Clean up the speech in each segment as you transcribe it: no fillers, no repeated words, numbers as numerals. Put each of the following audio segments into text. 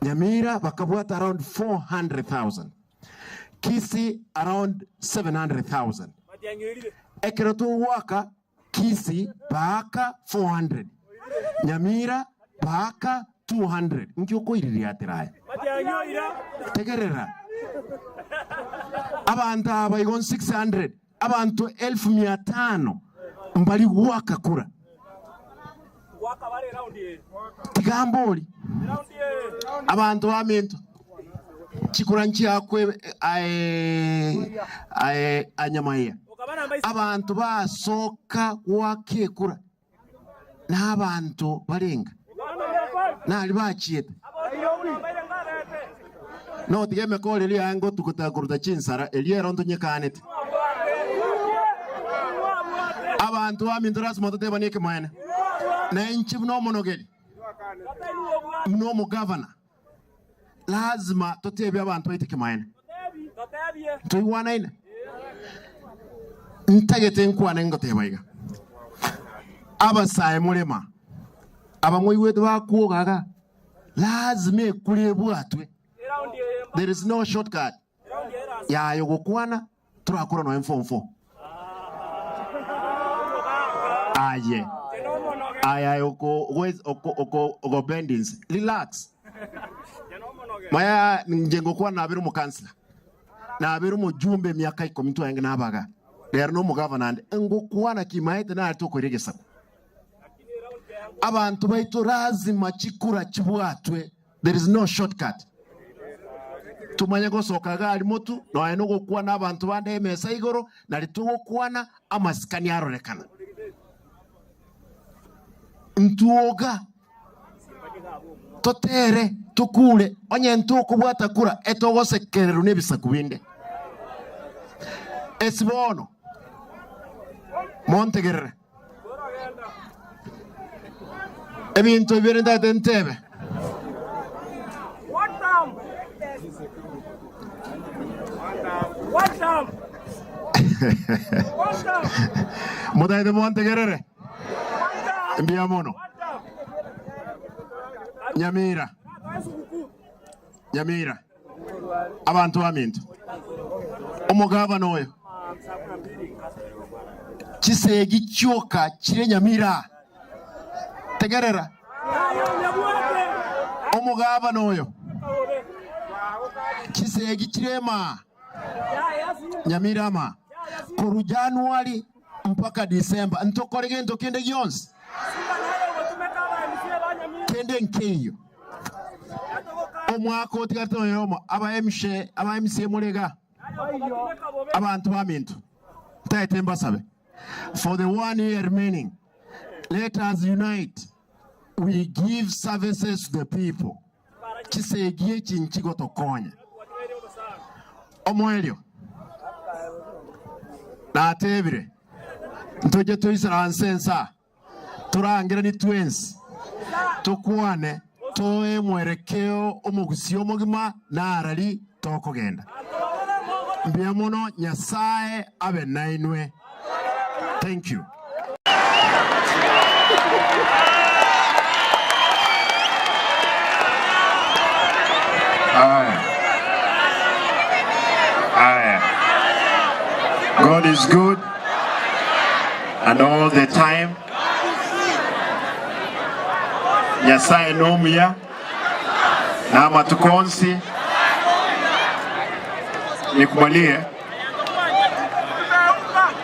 Nyamira bakabwata around 400,000. Kisii around 700,000. Ekero waka Kisii baka 400. Nyamira baka 200. Nkyoko iriri atiraye. Tegerera. Abantu abayigon 600. Abantu 1500. Mbali waka kura. Tigamboli. Abantu aminto. Chikuranchi akwe anyamaya. Abantu basoka wakekura. N'abantu barenga. Nali bachieta. No tigeme kole li ango tukutakuruta chinsara eliero ndonyekanete. Abantu aminto rasmo totebanike mwana. Na inchi mno monogeli. Mno mu governor. Lazima totebya abantu bayitike mwana. Tuiwana ina. Ntagete nkwana ngotebayiga. Abasaye mulema. Abamwe wetu bakuogaga. Lazima kulebwatwe. There is no shortcut. Ya yogokwana turakura no M44. Aye. Aya oko bendings. Relax. Maya njengo kwa nabiru mu kansla. Nabiru mu jumbe miaka 10 yange nabaga. There no mu governor ngokuwa na kimaite na atokoregesa. Abantu baito lazima chikura chibwatwe. There is no shortcut. Tumanye gosoka gali motu no ayino kuwa n'abantu bande emesa igoro na litugo kuwana amasikani arorekana. Ntuoga totere tukule onye ntuko bwata kura etogose kerero nebisakubinde esibono montegerere ebintu ebirenda tentebe Mudaide montegerere Mbiamono. Nyamira. Nyamira. Abantu aminto. Omugaba noyo. Kisegi kyoka kire Nyamira. Tegerera. Omugaba noyo. Kisegi kirema. Nyamira ma. Kuru Januari mpaka December. Ntokorege ntokende yonse. Kende nkeyo. Omwako tigato yomo aba MC mulega. Abantu bamintu. Tayitemba sabe. For the 1 year remaining, let us unite. We give services to the people. Kisegie chinchigo tokonya. Omwelio. Na tebire. Ntoje tuisara ansensa. Turangira ni twins. Tukwane toe mwerekeo omugusio mugima narali tokogenda. Mbiamono Nyasaye abe nainwe. Thank you. God is good and all the time. Nyasaye nomia na matukonsi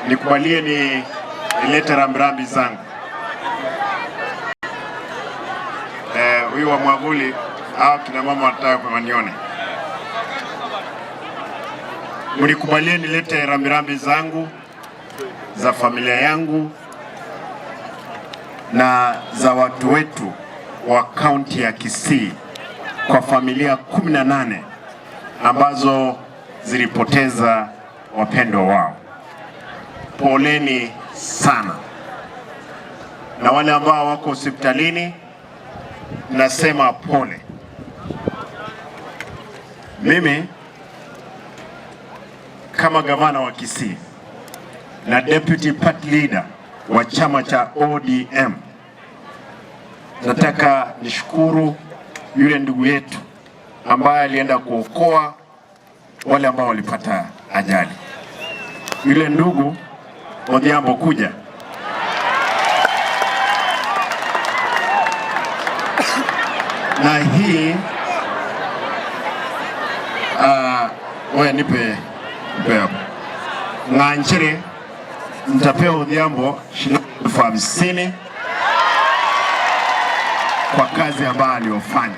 nikubalie ni ilete rambirambi zangu. Huyu wa mwavuli au kina mama wataka kumanione. Mlikubalie nilete rambirambi zangu za familia yangu na za watu wetu wa kaunti ya Kisii kwa familia 18 ambazo zilipoteza wapendwa wao. Poleni sana. Na wale ambao wako hospitalini nasema pole. Mimi kama gavana wa Kisii na deputy party leader wa chama cha ODM, nataka nishukuru yule ndugu yetu ambaye alienda kuokoa wale ambao walipata ajali. Yule ndugu Odhiambo kuja. Na hii wewe nipe hapo. Ng'anchere nitapewa Odhiambo shilingi 50,000 kwa kazi ambayo aliyofanya.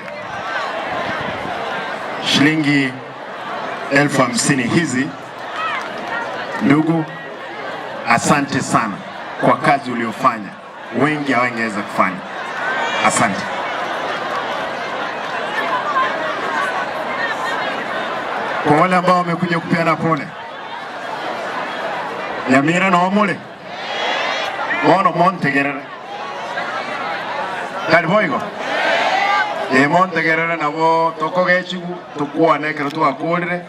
Shilingi 50,000 hizi, ndugu, asante sana kwa kazi uliofanya. Wengi hawangeweza kufanya. Asante. Kwa wale ambao wamekuja kupeana pole, Nyamira na Omole ono montegerere kaliboigo montegerere nabo tokogechigu tukwane kero twakorire,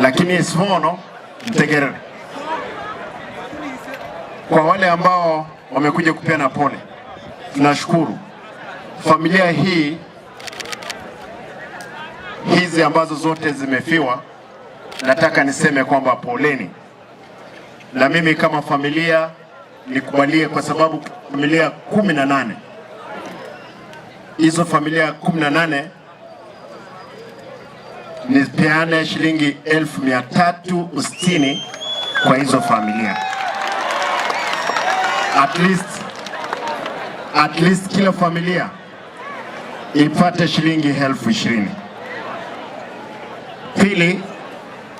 lakini isibono mtegerere. Kwa wale ambao wamekuja kupeana pole, tunashukuru. Familia hizi ambazo zote zimefiwa, nataka niseme kwamba poleni. Na mimi kama familia nikubalie, kwa sababu familia 18, hizo familia 18 nipeane shilingi 360,000 kwa hizo familia. At least kila familia ipate shilingi 20,000. Pili,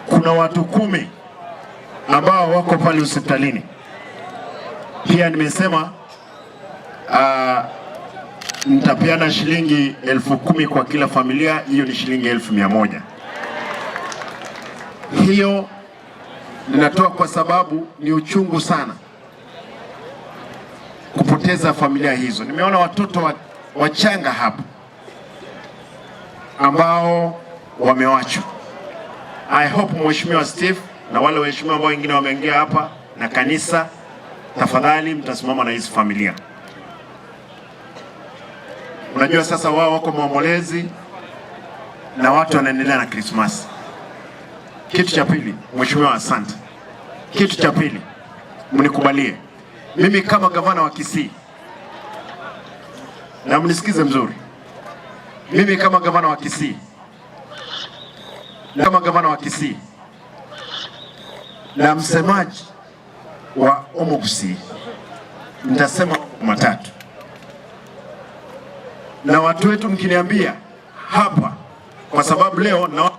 kuna watu 10 ambao wako pale hospitalini. Pia nimesema nitapeana shilingi 10,000 kwa kila familia, hiyo ni shilingi 100,000. Hiyo ninatoa kwa sababu ni uchungu sana kupoteza familia hizo. Nimeona watoto wachanga hapa ambao wamewachwa. I hope Mheshimiwa Steve na wale waheshimiwa ambao wengine wameingia hapa na kanisa, tafadhali mtasimama na hizi familia. Unajua sasa wao wako maombolezi na watu wanaendelea na Christmas. Kitu cha pili, Mheshimiwa, asante. Kitu cha pili, mnikubalie mimi kama gavana wa Kisii, na mnisikize mzuri, mimi kama gavana wa Kisii, na msemaji wa Omogusi, nitasema matatu. Na watu wetu mkiniambia hapa, kwa sababu leo na